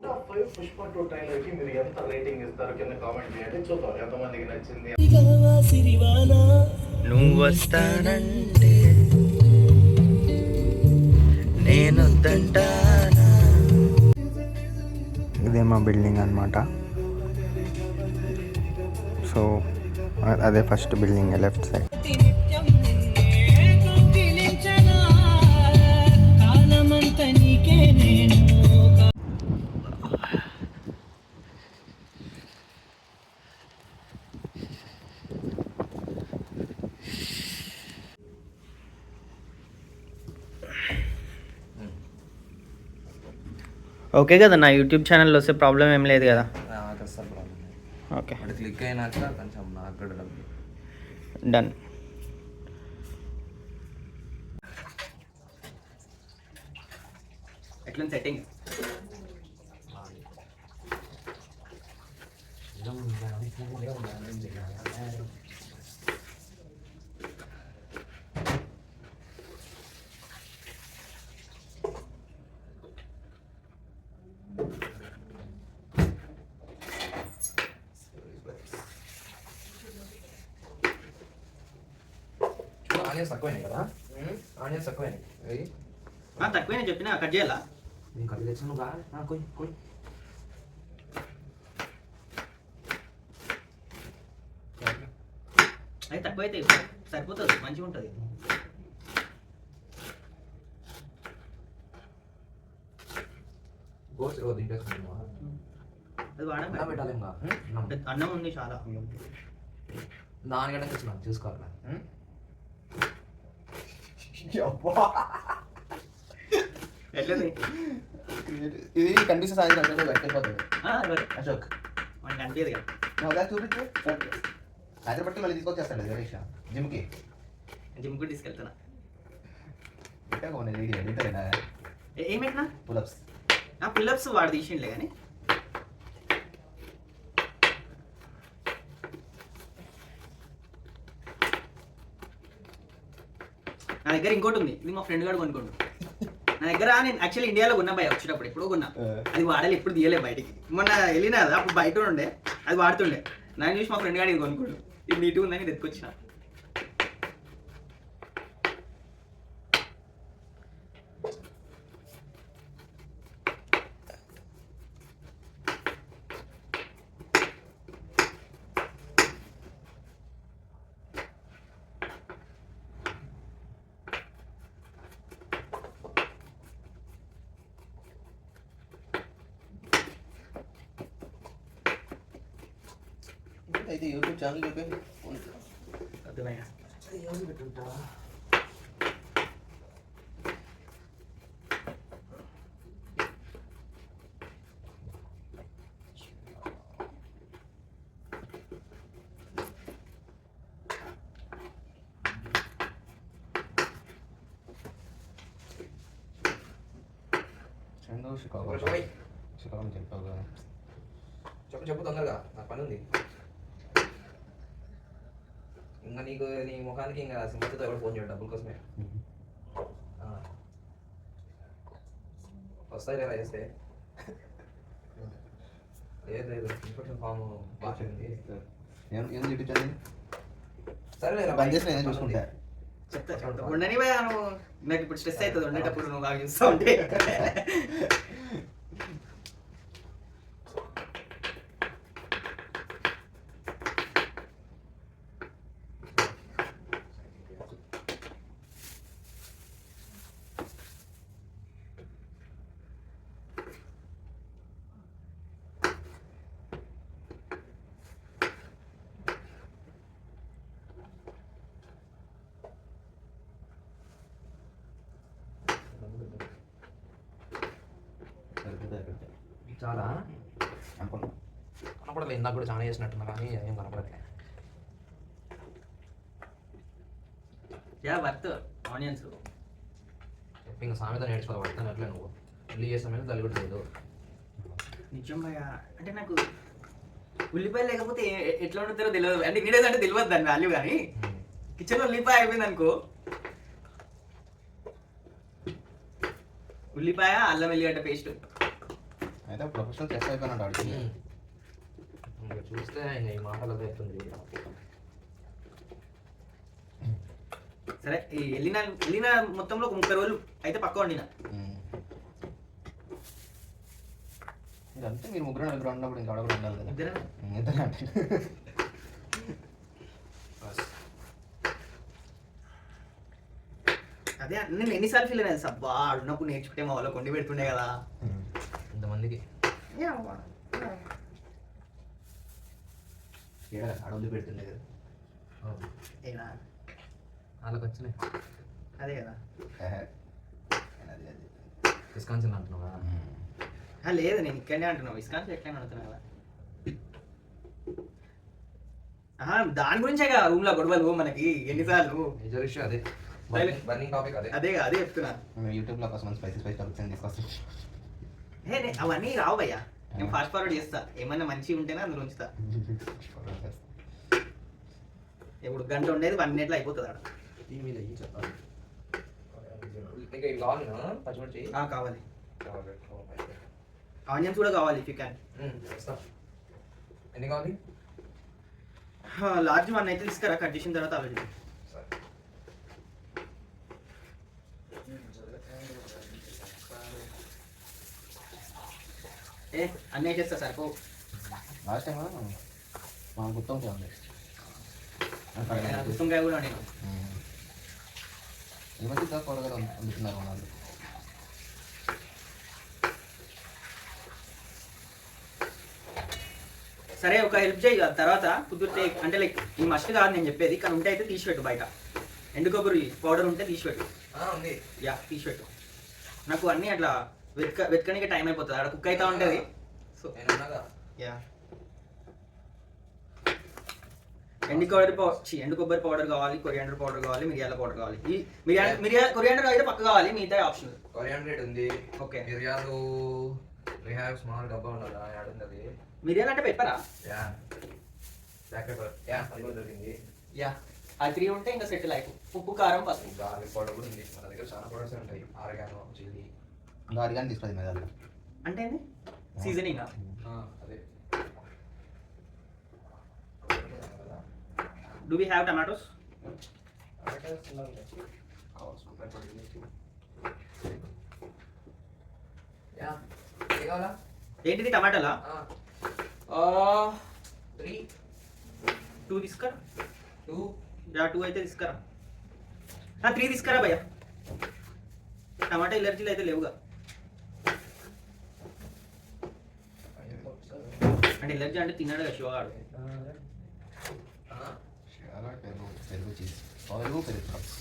పుష్ప 2 ట్రైలర్కి మీరు ఎంత రేటింగ్ ఇస్తారు కింద కామెంట్ చేయండి. చూద్దాం ఎంతమందికి నచ్చింది. నువ్వు వస్తానంటే నేనొద్దంటానా. ఇదే మా బిల్డింగ్ అన్నమాట. సో అదే first building left side. Okay కదా, నా యూట్యూబ్ ఛానల్లో వస్తే ప్రాబ్లం ఏం లేదు కదా? అస్సలు ప్రాబ్లం లేదు. ఓకే, అది క్లిక్ అయినాక కొంచెం నాకు కూడా డబ్బు డన్. ఎట్లా సెట్టింగ్? ఆనియన్స్ తక్కువైనాయి కదా, ఆనియన్స్ తక్కువైనాయి. తక్కువైనా చెప్పినా కట్ చేయాలా? నేను కట్ తెచ్చాను కొయ్యి కొయ్యి. అది తక్కువైతే సరిపోతుంది, మంచిగా ఉంటుంది. అది వాడడం పెట్టాలి ఇంకా అన్నం ఉంది చాలా. దానికంటే తెచ్చినాను చూసుకోవాలి. ఎట్లది ఇది కనిపిస్తే సాయంత్రం పెట్టిపోతుంది. అశోక్ మనకి అనిపించదు కదా. ఒకసారి చూపించు. హైదరాబాద్కి మళ్ళీ తీసుకొచ్చేస్తాడు గణేష్ జిమ్కి. జిమ్ కూడా తీసుకెళ్తున్నా. పెట్టా ఏమైనా పులప్స్ పుల్లప్స్ వాడు తీసిండే కానీ నా దగ్గర ఇంకోటి ఉంది. ఇది మా ఫ్రెండ్ గారు కొనుక్కోండు. నా దగ్గర నేను యాక్చువల్లీ ఇండియాలో కొన్నా భయ వచ్చేటప్పుడు ఎప్పుడో కొన్నా. అది వాడాలి, ఎప్పుడు తీయలే బయటికి. మొన్న వెళ్ళినా అప్పుడు బయట ఉండే, అది వాడుతుండే. నేను చూసి మా ఫ్రెండ్ గారు ఇది కొనుక్కోండు. ఇది నీట్గా ఉందని తెచ్చుకొచ్చిన. అయితే యూట్యూబ్ ఛానల్ అర్థమయ్యా? శ్రీకాకుళం చెప్పావు కదా. చెప్పు తొందరగా, నాకు పని ఉంది. ఇంకా నీకు నీ ముఖానికి ఇంకా సింపతితో ఎవరు ఫోన్ చేయడు డబ్బుల కోసమే. వస్తాయి లేదా వేస్తే? లేదు ఇన్స్పెక్షన్ ఫామ్ బాగా ఏం చూపించాలి? సరే బంద్ చేసిన ఏదో చూసుకుంటా. చెప్తా ఉండని భయ. నువ్వు నాకు ఇప్పుడు స్ట్రెస్ అవుతుంది ఉండేటప్పుడు, నువ్వు బాగా చూస్తూ ఉంటే. చాలా కనపడలేదు. ఇందాక కూడా చాలా చేసినట్టున్నా కానీ ఏం కనపడట్లేదు. వర్త్ ఆనియన్స్ ఇంకా సామెత నేర్చుకోవాలి. పడతాను అట్లే నువ్వు ఇల్లు చేస్తామని తల్లి కూడా లేదు. నిజం భయ. అంటే నాకు ఉల్లిపాయలు లేకపోతే ఎట్లా ఉంటుందో తెలియదు. అంటే ఇంగ్రీడియంట్స్ అంటే తెలియదు దాని వాల్యూ. కానీ కిచెన్లో ఉల్లిపాయ అయిపోయింది అనుకో, ఉల్లిపాయ అల్లం వెల్లిగడ్డ పేస్ట్ అయితే ప్రొఫెషనల్ చెస్ అయిపోయినట్టు ఆడికి. ఇంకా చూస్తే ఆయన ఈ మాటలతో చెప్తుంది. సరే ఈ వెళ్ళిన మొత్తంలో ఒక 30 రోజులు అయితే పక్క వండిన. ఇదంతా మీరు ముగ్గురు నలుగురు ఉన్నప్పుడు ఇంకా కూడా ఉండాలి కదా. ఇద్దరే ఇద్దరే అంటే అదే నేను ఎన్నిసార్లు ఫీల్ అయినా సబ్బా ఆడున్నప్పుడు నేర్చుకుంటే మా వాళ్ళకి వండి పెడుతుండే కదా. ఇంతమందికి అడవులు పెడుతుండే కదా. ఏనా వాళ్ళకి వచ్చినాయి. అదే కదా. విస్కాన్సిన్ అంటున్నావా? లేదు నేను ఇక్కడనే అంటున్నావు, విస్కాన్సిన్ ఎట్లయినా అడుగుతున్నా కదా. దాని గురించే కదా రూమ్ లో గొడవలు మనకి ఎన్నిసార్లు. మేజర్ ఇష్యూ అదే, బర్నింగ్ టాపిక్ అదే. అదే అదే చెప్తున్నా. యూట్యూబ్ లో కోసం స్పైసీ టాపిక్స్ తీసుకొస్తాం. అవన్నీ రావు భయ్యా, నేను ఫాస్ట్ ఫార్వర్డ్ చేస్తా. ఏమైనా మంచిగా ఉంటేనే అందులో ఉంచుతా. ఇప్పుడు గంట ఉండేది 1 minute అయిపోతుంది ఆడ. ఈ మీద ఈ చెప్పాలి. ఇంకా ఇవి కావాలి పచ్చిమిర్చి కావాలి. ఆనియన్స్ కూడా కావాలి ఇఫ్ యూ క్యాన్. ఎన్ని కావాలి? లార్జ్ 1 అయితే తీసుకురా, కట్ చేసిన తర్వాత ఆల్రెడీ. అన్నీ చేస్తా సరిపో. లాస్ట్ టైం మా గుత్తంకాయ ఉంది. గుత్తంకాయ కూడా నేను ఈ మధ్య కూరగాయలు వండుతున్నారు మన వాళ్ళు. సరే ఒక హెల్ప్ చేయి తర్వాత కుదిరితే, అంటే లైక్ ఈ మస్ట్ కాదు నేను చెప్పేది, కానీ ఉంటే అయితే తీసిపెట్టు. బయట ఎండు కొబ్బరి పౌడర్ ఉంటే తీసిపెట్టు. ఉంది. యా తీసిపెట్టు. నాకు అన్నీ అట్లా వెతకడానికి టైం అయిపోతుంది, అక్కడ కుక్ అవుతా ఉంటుంది. సో యా ఎండు కొబ్బరి పౌడర్ కావాలి, కొరియాండర్ పౌడర్ కావాలి, మిరియాల పౌడర్ కావాలి. ఈ కొరియాండర్ అయితే పక్క కావాలి, మిగతా ఆప్షన్. కొరియాండర్ ఉంది. ఓకే. మిరియాలు we have స్మాల్ డబ్బా ఉన్నదా యాడ్ ఉంది. మిరియాలు అంటే పెప్పరా? Yeah black pepper. యా అది కూడా దొరికింది. యా ఆ 3 ఉంటే ఇంకా సెటిల్ అయిపో. ఉప్పు కారం పసుపు. గార్లిక్ పౌడర్ కూడా ఉంది మన దగ్గర, చాలా పౌడర్స్ ఉంటాయి. Oregano, chilli. ఇంకా అడిగాని తీసుకుంది మీద అంటే సీజనింగ్. అదే. Do we have tomatoes? Yeah ఏ కావాలా? ఏంటిది టమాటాలా? 3 2 తీసుకురా. 2 యా 2 అయితే తీసుకురా. 3 తీసుకురా భయ్యా. టమాటా ఎలర్జీలు అయితే లేవుగా. అంటే ఎలర్జీ అంటే తిన్నాడు కదా షుగర్. పెరుగు చీజ్ పెరుగు కప్స్.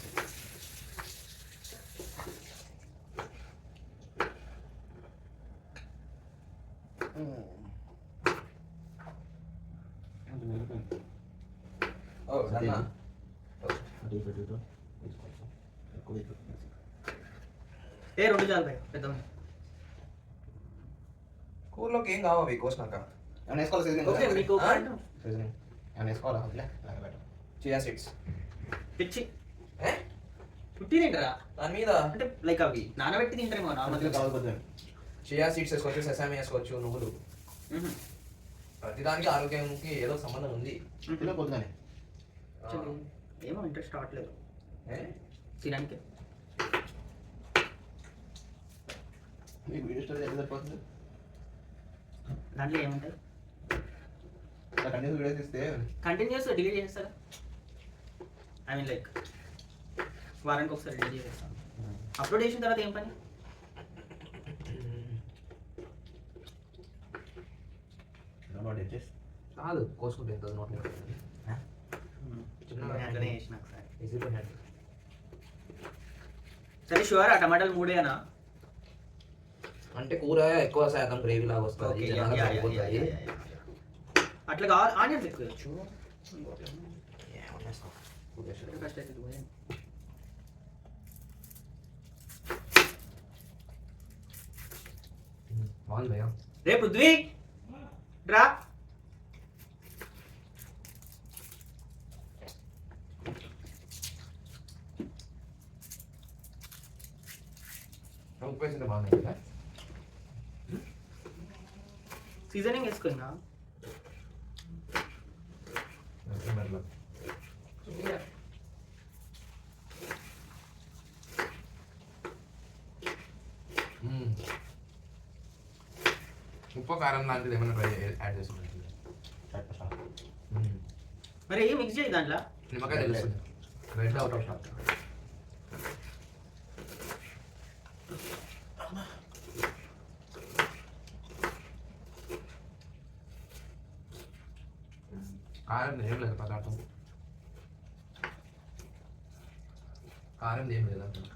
ఏ 2 చాలు భయ్యా పెద్ద. కూరలోకి ఏం కావాలి కోసినాక? ఏమైనా వేసుకోవాలి సీజనింగ్? ఓకే మీకు సీజనింగ్ ఏమైనా వేసుకోవాలా? వదిలే అలాగే బెటర్. చియా సీడ్స్ పిచ్చి 50 తింటారా దాని మీద? అంటే లైక్ అవి నానబెట్టి తింటారేమో నార్మల్గా. కావాలి. చియా సీడ్స్ వేసుకోవచ్చు, సెసామి వేసుకోవచ్చు, నువ్వులు. ప్రతిదానికి ఆరోగ్యానికి ఏదో సంబంధం ఉంది. పొద్దుగానే ఏమో ఇంట్రెస్ట్ రావట్లేదు తినడానికి. మీకు వీడియో స్టోరీ ఎక్కడ సరిపోతుంది? దాంట్లో ఏముంటాయి? కంటిన్యూస్ వీడియోస్ ఇస్తే కంటిన్యూస్ డిలీట్ చేస్తారా? ఐ మీన్ లైక్ వారానికి ఒకసారి డిలీట్ చేస్తాను. అప్లోడ్ చేసిన తర్వాత ఏం పని? కాదు కోసుకుంటే ఎంత నోట్లో హ్యాండ్లోనే చేసిన ఒకసారి. ఈజీగా హ్యాండ్. సరే షూర్ ఆ టమాటాలు 3 అంటే కూర ఎక్కువ శాతం గ్రేవీ లాగా వస్తుంది. అట్లా కావాలి. ఆనియన్స్ ఎక్కువ వేయచ్చు. బాగుంది భయ్యా. రే పృథ్వీ రా. ఉప్పు వేసింటే బాగుంది కదా. సీజనింగ్ వేసుకో ఇంకా. ఉప్పు కారం లాంటిది ఏమైనా ట్రై యాడ్ చేసుకుంటుంది. మరి ఏం మిక్స్ చేయి దాంట్లో. నిమ్మకాయ తెలుస్తుంది. Red out of stock. కారం ఏం లేదు పదార్థం. కారం ఏం లేదు అంటున్నా.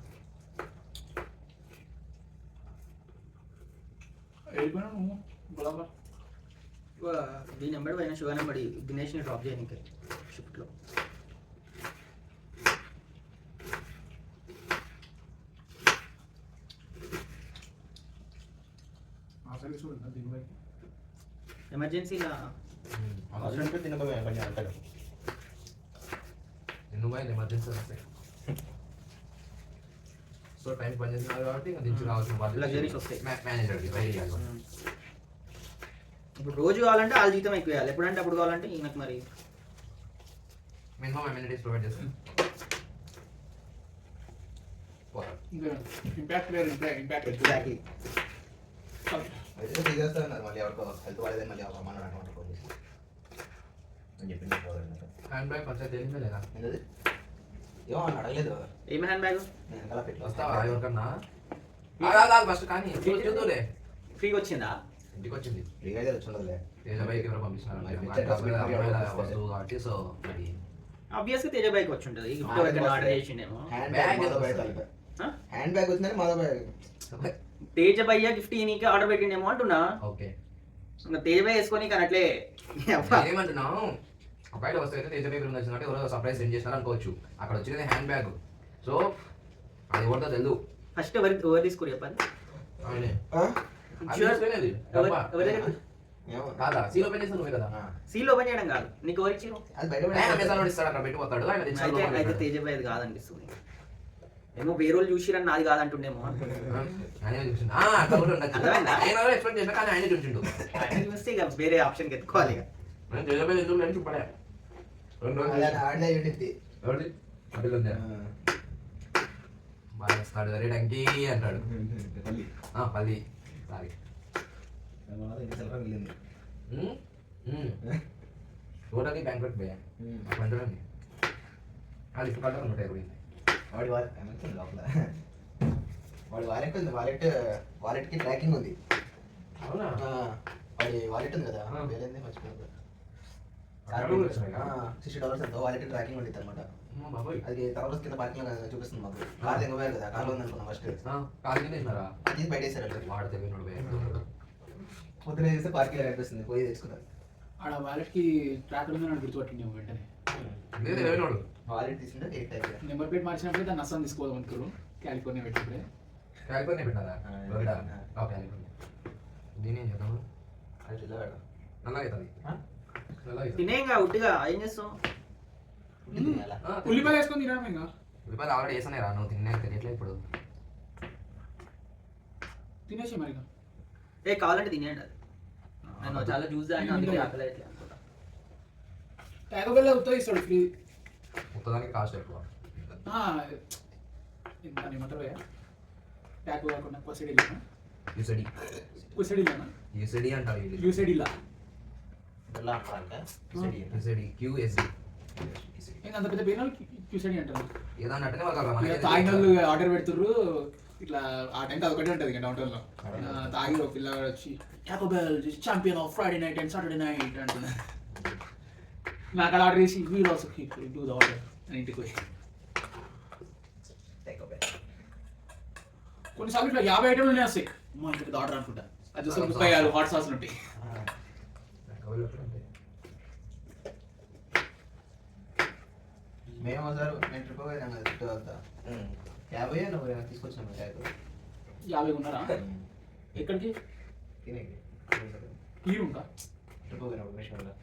దీని నెంబర్ పైన షుగర్ నెంబడి దినేష్ని డ్రాప్ చేయడానికి షిఫ్ట్లో. ఎమర్జెన్సీలా అవసరం తినబోయే పని అంటాడు. ఎన్నో ఎమర్జెన్సీ వస్తాయి. సో టైం పని చేస్తున్నారు కాబట్టి ఇంకా దించి రావాల్సిన లగ్జరీస్ వస్తాయి. మేనేజర్కి ట్రై చేయాలి. ఇప్పుడు రోజు కావాలంటే వాళ్ళ జీతం ఎక్కువ వేయాలి, ఎప్పుడంటే అప్పుడు కావాలంటే ఈయనకు మరి మినిమం అమ్యూనిటీస్ ప్రొవైడ్ చేస్తాం. ఎగ్జాక్ట్లీ. అయితే తీసేస్తున్నారు మళ్ళీ ఎవరికో హెల్త్ వాడేదని మళ్ళీ ఒక మన ఫోన్ చేసి అని చెప్పింది. హ్యాండ్ బ్యాగ్ పంచాయతీ తెలియదా లేదా? ఏంటది ఏమో అని అడగలేదు. ఏమి హ్యాండ్ బ్యాగ్ నేను వెనకాల పెట్టి వస్తావా ఎవరికన్నా? ఫస్ట్ కానీ చూద్దులే. ఫ్రీగా వచ్చిందా? ఇంటికి వచ్చింది. ఫ్రీగా అయితే వచ్చి ఉండదులే. తేజబాయికి ఎవరో పంపిస్తున్నారు. మరి అంటే వచ్చే అమ్మాయిల డబ్బులు వస్తువు కాబట్టి సో మరి ఆబ్వియస్గా తేజ బైక్ వచ్చి ఉంటుంది. గిఫ్ట్ ఎవరికైనా ఆర్డర్ చేసిండేమో. హ్యాండ్ బ్యాగ్ బ్యాగ్ మాధవ్ వస్తుంది. బయట ఆ? హ్యాండ్ బ్యాగ్ వచ్చిందని మాధవ్ బ్యాగ్. తేజ భయ్య గిఫ్ట్ నీకే ఆర్డర్ పెట్టిండేమో అంటున్నా. ఓకే ఇంకా తేజ భయ్య వేసుకొని కానీ అట్లే ఏమంటున్నావు? ఒకవేళ వస్తే అయితే తేజబాయి గురించి వచ్చిందంటే ఎవరో సర్ప్రైజ్ సెండ్ చేసినారు అనుకోవచ్చు. అక్కడ వచ్చింది హ్యాండ్ బ్యాగ్. సో అది ఎవరితో తెలియదు. ఫస్ట్ ఎవరు తీసుకోరు చెప్పాలి. అవునే. ఆ? అది తీసుకునేది. డబ్బా. ఏమో. కాదా సీల్ ఓపెన్ చేసిన నువ్వే కదా. ఆ. సీల్ ఓపెన్ చేయడం కాదు, నీకు ఎవరు ఇచ్చారు? అది బయట అమెజాన్ వాడు ఇస్తాడు అక్కడ పెట్టి పోతాడు. ఆయన తెచ్చి అయితే లోపల అయితే పెడతాడు. తేజ భయ్య కాదనిపిస్తుంది. ఏమో వేరే వాళ్ళు చూసిరని నాది కాదంటుండేమో. ఆయనే చూసిండు. అట్లా కూడా ఉండొచ్చు. అర్థమైందా? ఆయన ఎవరో ఎక్స్పెక్ట్ చేసినా కానీ ఆయనే చూసిండు. ఆయన చూస్తే ఇక వేరే ఆప్షన్కి ఎత్తుకోవాలి ఇక. నేను తేజబాయి ఎందుకు లేని చూపడే. రెండు రోజులు అది ఆడలే ఉండిద్ది. ఎవరిది? అడ్డులు ఉందా? బాగా వస్తాడు అరే టంకీ అంటాడు. పల్లి సారీ. వెళ్ళింది. టోటలీ బ్యాంక్రప్ట్ పోయా. పంటలండి అది ఇప్పుడు కట్టాలి 120. వాడి వాలెట్ లోపల వాడి వాలెట్ ఉంది. వాలెట్కి ట్రాకింగ్ ఉంది. అవునా? వాడి వాలెట్ ఉంది కదా, ఆ. వేరేంది మర్చిపోయింది. అడవులు వచ్చినాయి కదా? $60 ఎంతో వాలెట్ ట్రాకింగ్ ఉంది అనమాట. బాబోయ్. అది తర్వాత కింద పార్కింగ్ చూపిస్తుంది మాకు. కార్ దిగబోయారు కదా, కార్లో ఉంది అనుకున్నాం ఫస్ట్. కాలు కింద వేసినారా? అది బయట వేసారు. వాడు తెలియనోడు పోయా. పొద్దున చేస్తే పార్కింగ్ అనిపిస్తుంది, పోయి తెచ్చుకున్నారు. ఆడ వాలెట్కి ట్రాక్ ఉందని నాకు గుర్తుపట్టింది వెంటనే. లేదు తెలియనోడు. వాలెట్ తీసుకుంటే డేట్ టైప్. నెంబర్ ప్లేట్ మార్చినప్పుడే దాన్ని నష్టం తీసుకోవాలి అనుకోరు. కాలిఫోర్నియా పెట్టినప్పుడే కాలిఫోర్నియా పెట్టాలా? ఫ్లోరిడా. కాలిఫోర్నియా. దీని ఏం చేద్దాము? అది చిల్లవాడు. నల్లగా అవుతుంది. నల్లగా అవుతుంది. తినేగా ఉట్టిగా ఏం చేస్తావు? ఉల్లిపాయలు వేసుకొని తినడం ఇంకా. ఉల్లిపాయలు ఆల్రెడీ వేసానే రా, నువ్వు తిన్నా తెలియట్లే ఇప్పుడు. తినేసి మరి ఇక. ఏ కావాలంటే తినేయండి. అది నేను చాలా జ్యూస్ తాగినా అందుకే ఆకలి అయితే అనుకుంటా. ట్యాగో బెల్ అవుతుంది ఇస్తాడు ఫ్రీ. మొత్తదానికి కాస్ట్ ఎక్కువ. దాన్ని ఏమంటారు భయ్యా? ట్యాగో కాకుండా కొసెడిల్లా. యూసెడి. కొసెడిల్లానా? యూసెడి అంటారు ఇది. యూసెడిల్లా. ఎలా అంటారంటే యూసెడి క్యూఎస్డి. ఇంకా అంత పెద్ద పేరు క్యూసెడి అంటారు. ఏదో అన్నట్టుగా వాళ్ళు ఇక మనకి తాగిన వాళ్ళు ఆర్డర్ పెడుతుర్రు. ఇట్లా ఆ టైంకి అదొకటే ఉంటుంది ఇక డౌన్టౌన్లో. తాగి ఒక పిల్లగాడు వచ్చి Taco Bell champion of Friday night and Saturday night అంటున్నా. నాకు అక్కడ ఆర్డర్ చేసి we'll also do the order అని ఇంటికి పోయి. కొన్నిసార్లు ఇట్లా 50 ఐటెంలు ఉన్నాయి వస్తాయి. అమ్మా ఇంటికి ఆర్డర్ అనుకుంటా. అది చూస్తే 36 హాట్ సాస్లు ఉంటాయి. మేము ఒకసారి నేను ట్రిప్ పోయినాం కదా చుట్టూ అంతా 50 నువ్వు తీసుకొచ్చినాము ట్యాగ్. 50 ఉన్నారా? ఎక్కడికి? తినేకి ఈ రూమ్కా? ట్రిప్ పోయినాము విషయంలో.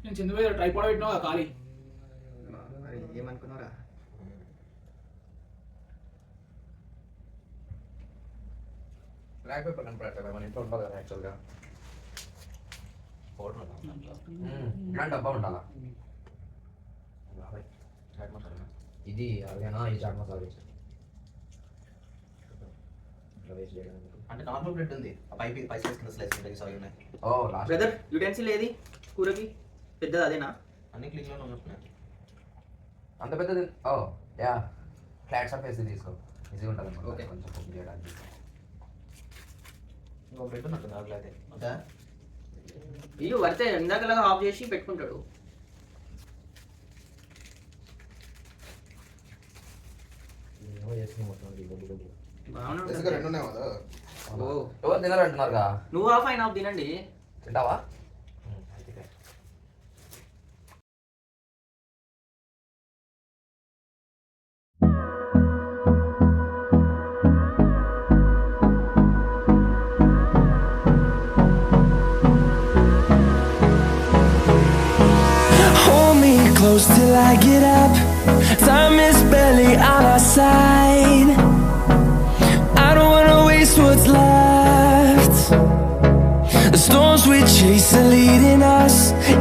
నేను చంద్రబాబు ట్రైపాడ్ పెట్టినా ఖాళీ. మరి ఏమనుకున్నారా? బ్లాక్ పేపర్ కనపడట్లేదు మన ఇంట్లో ఉంటుంది కదా యాక్చువల్గా పౌడర్ ఇలాంటి డబ్బా ఉండాలా ఇది అదేనా ఈ చాట్ మసాలా వేసి ఇట్లా వేస్ట్ చేయడానికి అంటే నార్మల్ బ్రెడ్ ఉంది ఆ పైసెస్ కింద స్లైస్ ఉంటాయి సారీ ఉన్నాయి ఓ లాస్ట్ బ్రదర్ యుటెన్సిల్ ఏది కూరకి పెద్దది అదేనా? అన్ని క్లిక్లోనే ఉన్నట్టున్నాయి. అంత పెద్దది ఓ యా ఫ్లాట్ సర్ఫేస్ తీసుకో ఈజీగా ఉంటుంది Okay. కొంచెం కుక్ చేయడానికి ఇంకో బ్రెడ్ ఉన్నట్టుంది అట్లా అయితే ఓకే. ఇల్లు పడితే ఇందాకలాగా ఆఫ్ చేసి పెట్టుకుంటాడు. ఏమో చేస్తుంది మొత్తం దిగు బాగానే బేసిక్గా ఉంటుంది. రెండు ఉన్నాయి కదా. ఓ ఎవరు తినరు అంటున్నారుగా నువ్వు ఆఫ్ అయిన ఆఫ్ తినండి. తింటావా Hold me close till I get up. Time is barely on our side. I don't wanna waste what's left. The storms we chase are leading us,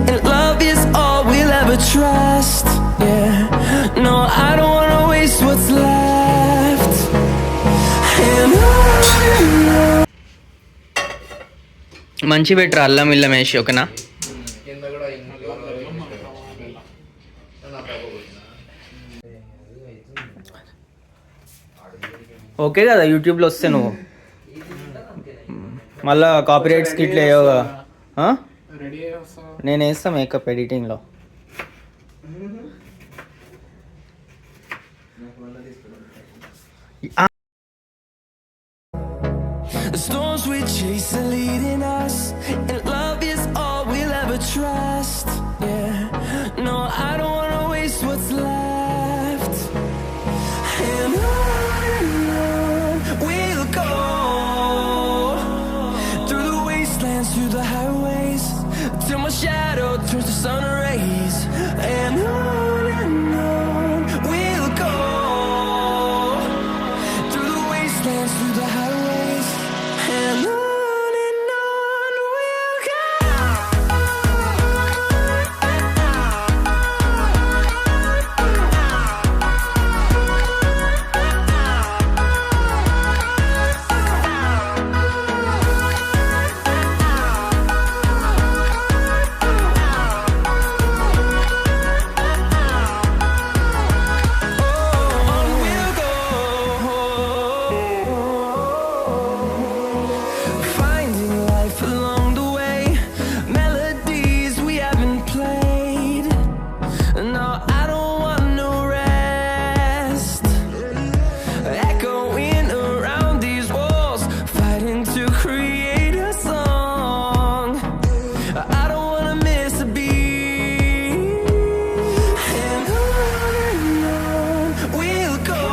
and love is all we'll ever trust. Yeah, no, I don't wanna waste what's left. And on. మంచి better అల్లం ఇల్లం వేసి ఓకేనా? కింద కూడా okay కదా యూట్యూబ్లో వస్తే నువ్వు మళ్ళా కాపీరైట్స్ కిట్లు వేయవుగా. రెడీ వస్తా నేను వేస్తా makeup ఎడిటింగ్లో. The storms we chase are leading us, and love is all we'll ever trust. Yeah, no, I don't wanna waste what's left. And on we'll go, through the wastelands, through the highways, till my shadow turns to sun rays. And on we'll go, through the wastelands, through the highways, and on we'll go. Finding life along the way, melodies we haven't played. No, I don't want no rest. Echoing around these walls, fighting to create a song. I don't wanna miss a beat. And on we'll go,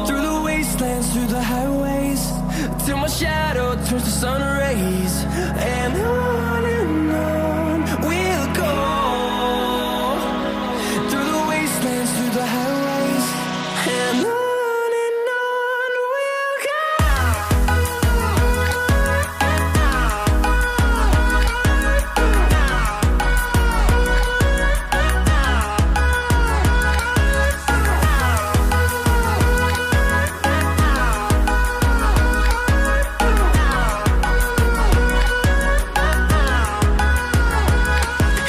through the wastelands, through the highways, till my shadow turns to sun rays. And on we'll go, through the wastelands, through the highways, and on we'll go.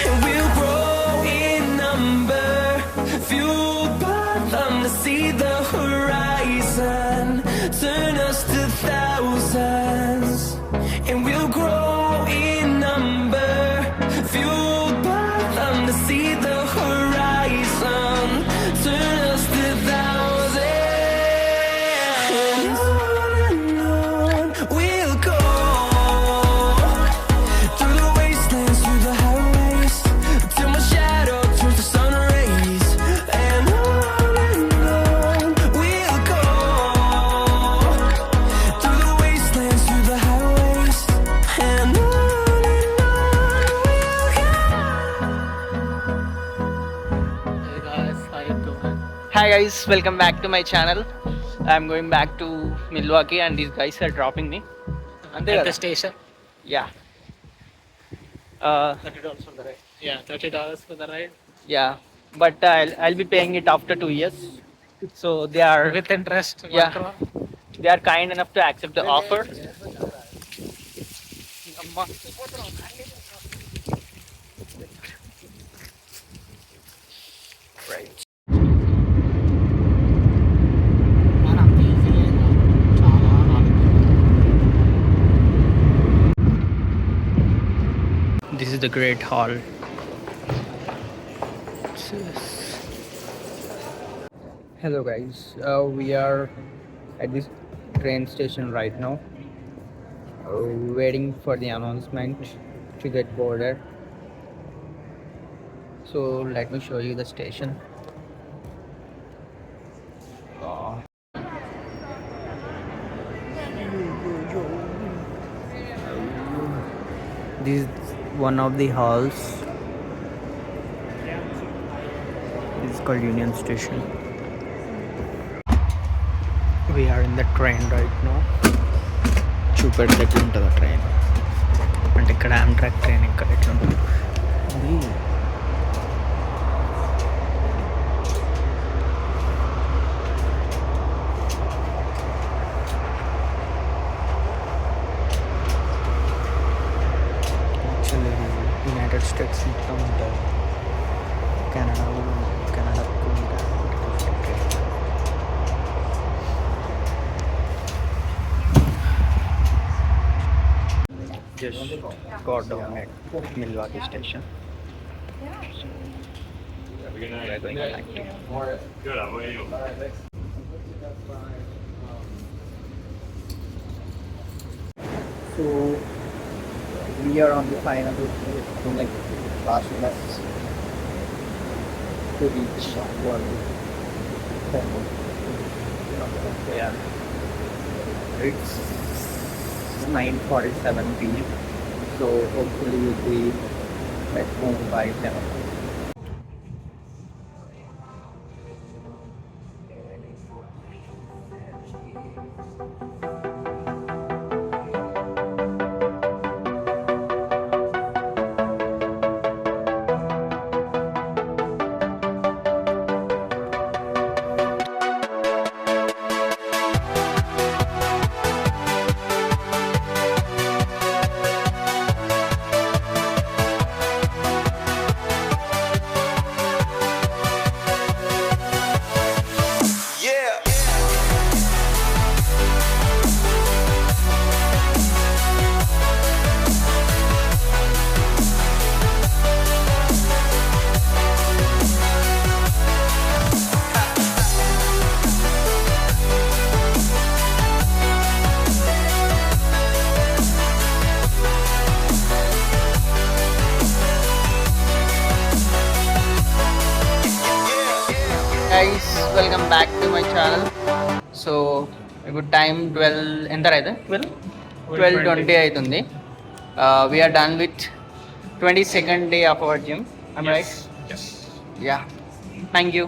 And we'll grow in number, fueled by them to see the horizon, turn us to thousands. And we'll grow in number, fueled by them to see the horizon, turn us to thousands. And on we'll go, through the wastelands, through the highways, till my shadow turns to sun rays. And on we'll go, through the wastelands, through the highways, and on we'll go. Hi guys, welcome back to my channel. I'm going back to Milwaukee, and these guys are dropping me. And At the station. Yeah. $30 for the ride. Yeah, $30 for the ride. Yeah. But I'll be paying it after 2 years. So they are With interest. 1 Yeah. crore. they are kind enough to accept the offer. Right. This is the Great Hall. Hello guys, we are at this train station right now, waiting for the announcement to get boarded. So let me show you the station. This is one of the halls. This is called Union Station. We are in the train right now. చూపెడితే ఎట్లా ఉంటుంది train అంటే ఇక్కడ Amtrak train ఇక్కడ ఎట్లా ఉంటుంది ఇది actually United states మొత్తం ఉంటుంది కెనడాకు ఉంటుంది just got down at Milwaukee station. We are going back to So we are on the final like last left to reach one. Yeah. It's 9:47 p.m. So hopefully we'll be at home by 10 o'clock. Guys, welcome back to my channel. So a good time 12 enter aithe 12:20 aitundi. We are done with 22nd day of our gym. Am I right? Yes. Yeah. Thank you.